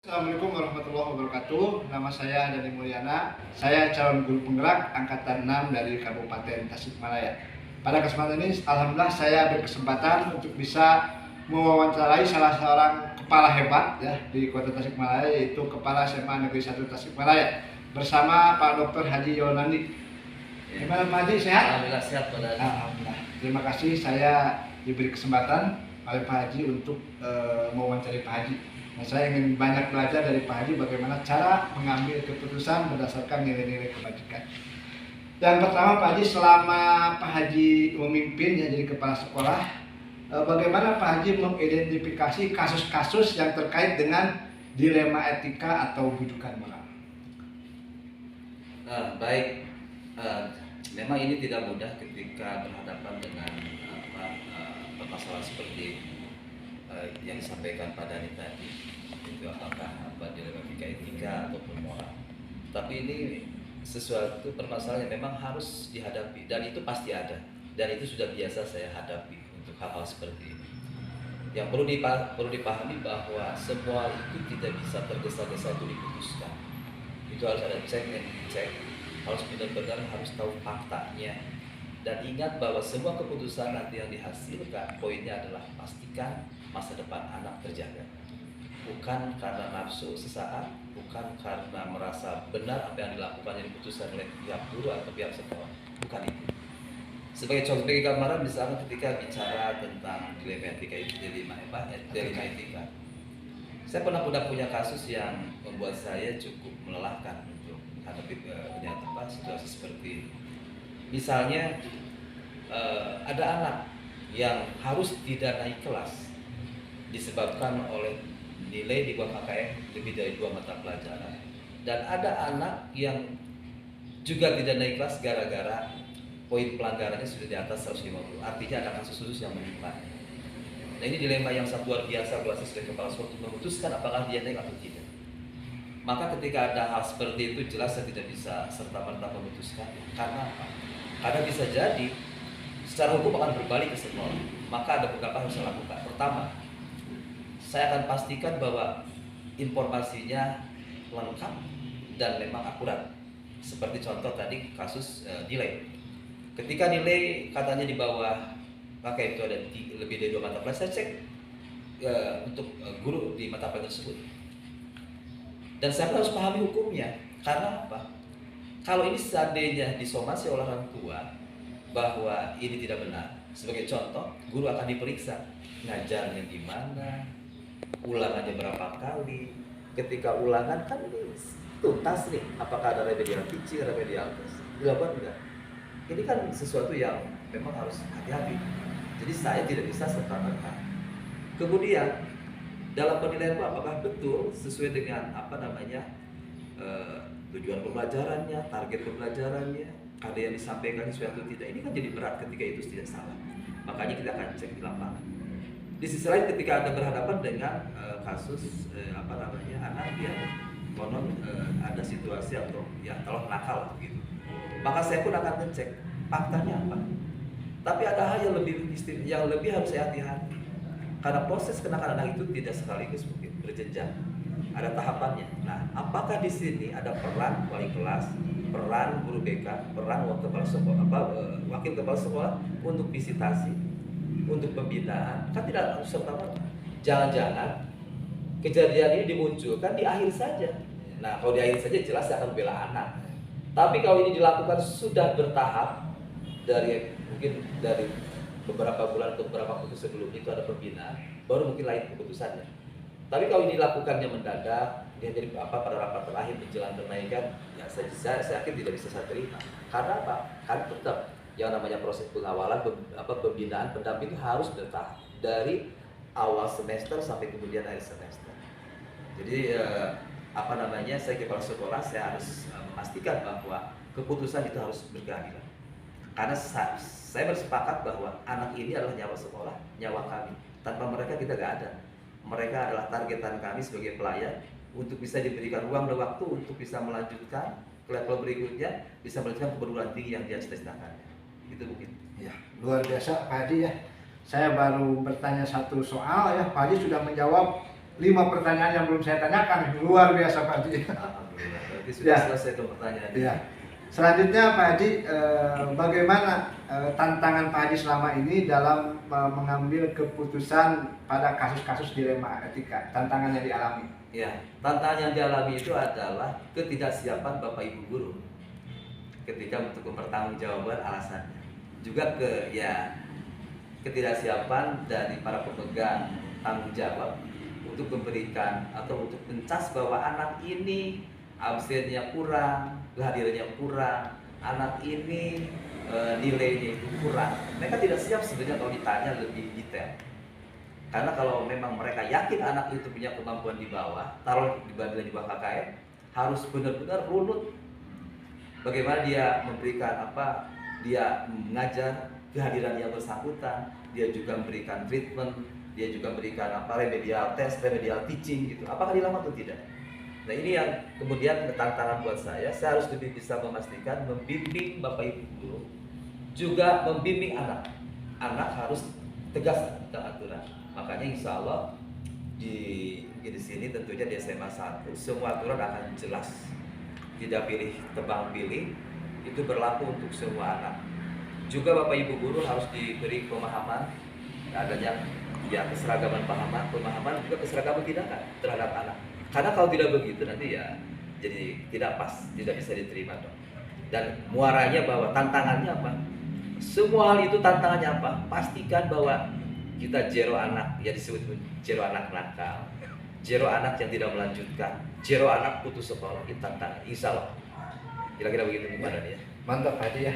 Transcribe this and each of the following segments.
Assalamualaikum warahmatullahi wabarakatuh. Nama saya Dani Mulyana. Saya calon guru penggerak angkatan 6 dari Kabupaten Tasikmalaya. Pada kesempatan ini, alhamdulillah saya berkesempatan untuk bisa mewawancarai salah seorang kepala hebat ya di Kota Tasikmalaya, yaitu Kepala SMA Negeri 1 Tasikmalaya bersama Pak Dr. Haji Yolandi. Gimana Pak Haji, sehat? Alhamdulillah sehat Pak Dani. Alhamdulillah. Terima kasih saya diberi kesempatan oleh Pak Haji untuk mewawancari Pak Haji. Nah, saya ingin banyak belajar dari Pak Haji bagaimana cara mengambil keputusan berdasarkan nilai-nilai kebajikan. Yang pertama Pak Haji, selama Pak Haji memimpin ya jadi kepala sekolah, bagaimana Pak Haji mengidentifikasi kasus-kasus yang terkait dengan dilema etika atau bujukan moral? Baik, memang ini tidak mudah ketika berhadapan dengan permasalahan seperti yang disampaikan Pak Dani tadi. Itu apakah dilema etika ataupun moral. Tapi ini sesuatu permasalahan yang memang harus dihadapi dan itu pasti ada dan itu sudah biasa saya hadapi untuk hal-hal seperti ini. Yang perlu dipahami bahwa semua itu tidak bisa tergesa-gesa itu diputuskan. Itu harus ada check and check, harus benar-benar harus tahu faktanya. Dan ingat bahwa semua keputusan nanti yang dihasilkan, poinnya adalah pastikan masa depan anak terjaga. Bukan karena nafsu sesaat, bukan karena merasa benar apa yang dilakukan yang diputuskan oleh pihak guru atau pihak sekolah. Bukan itu. Sebagai contoh, sebagai gambaran misalnya ketika bicara tentang dilema etika itu, dilema etika. Saya pernah punya kasus yang membuat saya cukup melelahkan untuk menghadapi situasi seperti ini. Misalnya ada anak yang harus tidak naik kelas disebabkan oleh nilai di bawah KKM lebih dari 2 mata pelajaran, dan ada anak yang juga tidak naik kelas gara-gara poin pelanggarannya sudah di atas 150, artinya ada kasus khusus yang menimpa. Nah, ini dilema yang sangat luar biasa buat saya sebagai kepala sekolah untuk memutuskan apakah dia naik atau tidak. Maka ketika ada hal seperti itu, jelas saya tidak bisa serta-merta memutuskan. Karena apa? Karena bisa jadi secara hukum akan berbalik ke sekolah. Maka ada beberapa hal yang saya lakukan. Pertama, saya akan pastikan bahwa informasinya lengkap dan memang akurat. Seperti contoh tadi kasus nilai. Ketika nilai katanya di bawah maka itu ada lebih dari 2 mata pelajaran, saya cek untuk guru di mata pelajaran tersebut. Dan saya harus pahami hukumnya. Karena apa? Kalau ini seandainya disomasi oleh orang tua bahwa ini tidak benar, sebagai contoh, guru akan diperiksa ngajarnya gimana, ulangannya berapa kali. Ketika ulangan kan ini tuntas nih, apakah ada remedial teaching, remedial test, dilakukan enggak? Ini kan sesuatu yang memang harus hati-hati. Jadi saya tidak bisa serta-merta. Kemudian dalam penilaian apakah betul sesuai dengan tujuan pembelajarannya, target pembelajarannya, ada yang disampaikan sesuai atau tidak. Ini kan jadi berat ketika itu tidak salah. Makanya kita akan cek di lapangan. Di sisi lain ketika Anda berhadapan dengan kasus anak yang konon ada situasi atau ya kalau nakal gitu, maka saya pun akan ngecek faktanya apa. Tapi ada hal yang lebih harus saya hati-hati, karena proses kenakalan anak itu tidak sekaligus mungkin berjenjang, ada tahapannya. Nah, apakah di sini ada peran wali kelas, peran guru BK, peran wakil kepala sekolah untuk visitasi, untuk pembinaan? Kan tidak harus serta-merta. Jangan-jangan kejadian ini dimunculkan di akhir saja. Nah, kalau di akhir saja jelas saya akan bela anak. Tapi kalau ini dilakukan sudah bertahap, mungkin dari beberapa bulan atau beberapa waktu sebelum itu ada pembinaan, baru mungkin lain keputusannya. Tapi kalau ini dilakukannya mendadak, dia jadi pada rapat terakhir menjelang kenaikan, ya saya yakin tidak bisa saya terima. Karena apa? Kan tetap yang namanya proses pengawalan, pembinaan, pendampingan harus bertahap dari awal semester sampai kemudian akhir semester. Jadi saya kepala sekolah, saya harus memastikan bahwa keputusan itu harus berkeadilan. Karena saya bersepakat bahwa anak ini adalah nyawa sekolah, nyawa kami. Tanpa mereka kita gak ada. Mereka adalah targetan kami sebagai pelayan untuk bisa diberikan ruang dan waktu untuk bisa melanjutkan ke level berikutnya, bisa melanjutkan ke perguruan tinggi yang dia cita-citakan. Itu mungkin. Ya, luar biasa Pak Haji ya. Saya baru bertanya satu soal ya, Pak Haji sudah menjawab 5 pertanyaan yang belum saya tanyakan. Luar biasa Pak Haji. Alhamdulillah, berarti sudah Ya. selesai tuh pertanyaan. Ya. Selanjutnya Pak Haji, bagaimana tantangan Pak Haji selama ini dalam mengambil keputusan pada kasus-kasus dilema etika, tantangan yang dialami? Ya, tantangan yang dialami itu adalah ketidaksiapan Bapak Ibu guru ketika untuk mempertanggungjawabkan alasannya. Juga ketidaksiapan dari para pemegang tanggung jawab untuk memberikan atau untuk mencas bahwa anak ini absennya kurang, kehadirannya kurang, anak ini nilainya itu kurang. Mereka tidak siap sebenarnya kalau ditanya lebih detail. Karena kalau memang mereka yakin anak itu punya kemampuan di bawah, taruh di bawah KKM, harus benar-benar runut bagaimana dia memberikan dia mengajar, kehadiran yang bersangkutan, dia juga memberikan treatment, dia juga memberikan remedial test, remedial teaching gitu. Apakah dilama atau tidak? Nah, ini yang kemudian tantangan buat saya harus lebih bisa memastikan membimbing Bapak Ibu guru, juga membimbing anak. Anak harus tegas dalam aturan. Makanya insya Allah di sini tentunya di SMA 1 semua aturan akan jelas, tidak pilih tebang pilih, itu berlaku untuk semua anak. Juga Bapak Ibu guru harus diberi pemahaman adanya keseragaman pemahaman juga keseragaman tindakan terhadap anak. Karena kalau tidak begitu nanti jadi tidak pas, tidak bisa diterima dong. Dan muaranya bahwa tantangannya apa? Semua hal itu tantangannya apa? Pastikan bahwa kita zero anak, ya disebut zero anak nakal, zero anak yang tidak melanjutkan, zero anak putus sekolah, itu tantangan. Insya Allah. Kira-kira begitu gimana ya? Mantap Pak Haji ya.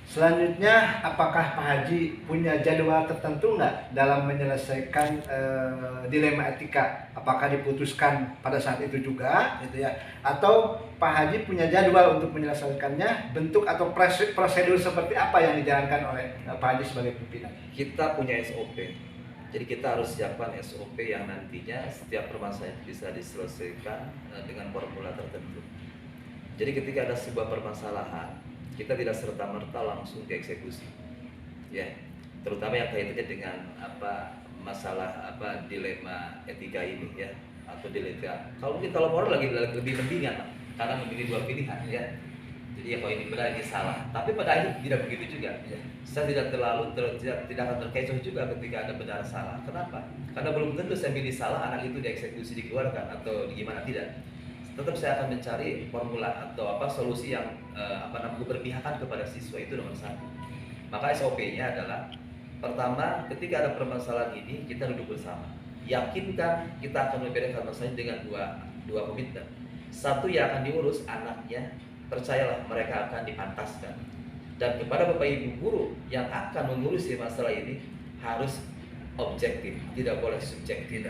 Selanjutnya, apakah Pak Haji punya jadwal tertentu nggak dalam menyelesaikan dilema etika? Apakah diputuskan pada saat itu juga, gitu ya? Atau Pak Haji punya jadwal untuk menyelesaikannya? Bentuk atau prosedur seperti apa yang dijalankan oleh Pak Haji sebagai pimpinan? Kita punya SOP. Jadi kita harus siapkan SOP yang nantinya setiap permasalahan bisa diselesaikan dengan formula tertentu. Jadi ketika ada sebuah permasalahan, kita tidak serta-merta langsung dieksekusi, ya, terutama yang kaitannya dengan masalah dilema etika ini, ya, atau dilema. Kalau orang lagi lebih mendingan, karena memilih dua pilihan, ya. Jadi kalau ini benar ini salah, tapi pada akhirnya tidak begitu juga. Ya. Saya tidak tidak akan terkecoh juga ketika ada benar salah. Kenapa? Karena belum tentu saya pilih salah, anak itu dieksekusi, dikeluarkan atau gimana, tidak. Tetap saya akan mencari formula atau solusi yang berpihakan kepada siswa, itu nomor satu. Maka SOP-nya adalah pertama, ketika ada permasalahan ini kita duduk bersama, yakinkan kita akan membereskan masalahnya dengan dua komitmen. Satu, yang akan diurus anaknya, percayalah mereka akan dipantaskan. Dan kepada Bapak Ibu guru yang akan mengurusi masalah ini harus objektif, tidak boleh subjektif.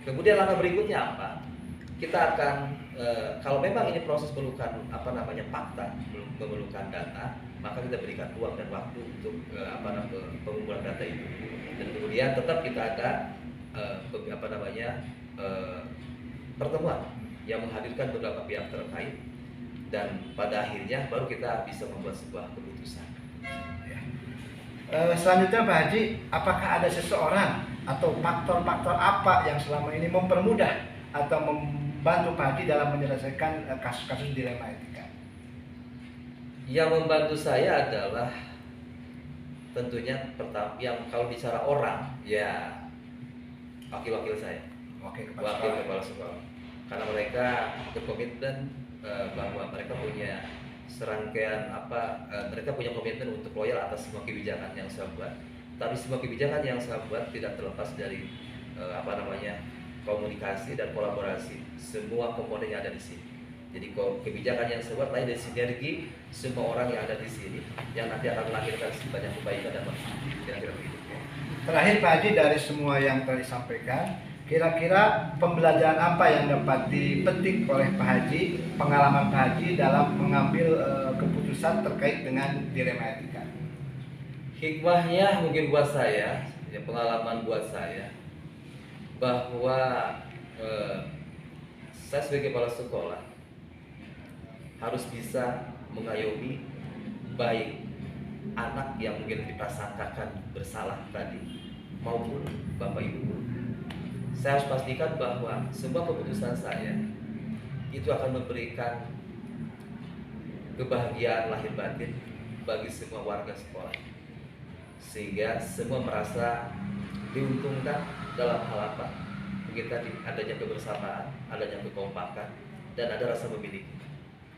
Kemudian langkah berikutnya apa? Kita akan kalau memang ini proses memerlukan fakta, memerlukan data, maka kita berikan ruang dan waktu untuk pengumpulan data itu. Dan kemudian tetap kita ada pertemuan yang menghadirkan beberapa pihak terkait, dan pada akhirnya baru kita bisa membuat sebuah keputusan. Selanjutnya Pak Haji, apakah ada seseorang atau faktor-faktor apa yang selama ini mempermudah atau membantu Pak Haji dalam menyelesaikan kasus-kasus dilema etika? Yang membantu saya adalah tentunya pertama, yang kalau bicara orang, ya wakil-wakil saya, wakil kepala sekolah, karena mereka berkomitmen bahwa mereka punya serangkaian mereka punya komitmen untuk loyal atas semua kebijakan yang saya buat. Tapi semua kebijakan yang saya buat tidak terlepas dari komunikasi dan kolaborasi semua komponen yang ada di sini. Jadi kebijakan yang saya buat lain dari sinergi semua orang yang ada di sini, yang nanti akan melahirkan banyak kebaikan dan manfaat. Kira-kira begitu. Terakhir Pak Haji, dari semua yang telah disampaikan, kira-kira pembelajaran apa yang dapat dipetik oleh Pak Haji, pengalaman Pak Haji dalam mengambil keputusan terkait dengan dilema etika? Hikmahnya mungkin buat saya, pengalaman buat saya, bahwa saya sebagai kepala sekolah harus bisa mengayomi baik anak yang mungkin diprasangkakan bersalah tadi maupun Bapak Ibu guru. saya harus pastikan bahwa semua keputusan saya itu akan memberikan kebahagiaan lahir batin bagi semua warga sekolah, sehingga semua merasa diuntungkan dalam hal apa? Kita adanya kebersamaan, adanya kekompakan, dan ada rasa memiliki.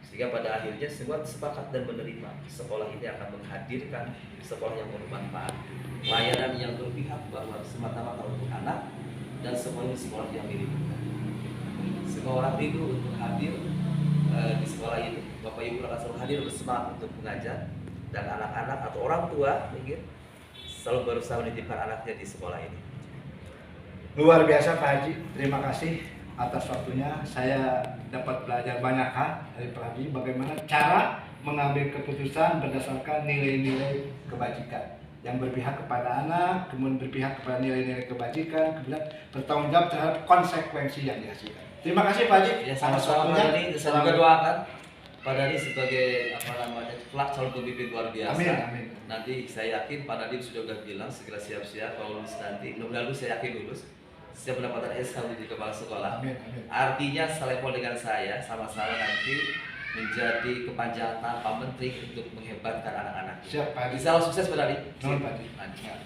Sehingga pada akhirnya semua sepakat dan menerima sekolah ini akan menghadirkan sekolah yang bermanfaat, layanan yang berpihak bahwa semata-mata untuk anak, dan sekolah ini sekolah yang milik kita. Semua orang rindu untuk hadir di sekolah ini. Bapak Ibu akan selalu hadir bersemangat untuk mengajar, dan anak-anak atau orang tua mungkin selalu berusaha menitipkan anaknya di sekolah ini. Luar biasa Pak Haji, terima kasih atas waktunya. Saya dapat belajar banyak hal dari Pak Haji, bagaimana cara mengambil keputusan berdasarkan nilai-nilai kebajikan yang berpihak kepada anak, kemudian berpihak kepada nilai-nilai kebajikan, kemudian bertanggung jawab terhadap konsekuensi yang dihasilkan. Terima kasih Pak Haji Ya, atas sama-sama waktunya. Pak Dani. Saya juga doakan Pak Dani sebagai kelak calon pemimpin luar biasa. Amin, amin. Nanti saya yakin Pak Dani sudah bilang segera siap-siap kalau lulus nanti. Mudah-mudahan saya yakin lulus. Siap mendapatkan SK di kepala sekolah. Amin, amin. Artinya selevel dengan saya, sama-sama nanti menjadi kepanjangan Pak Menteri untuk menghebatkan anak-anak. Siap Pak Haji. Insya Allah sukses Pak Dani. Nuhun, Pak Haji. Lancar.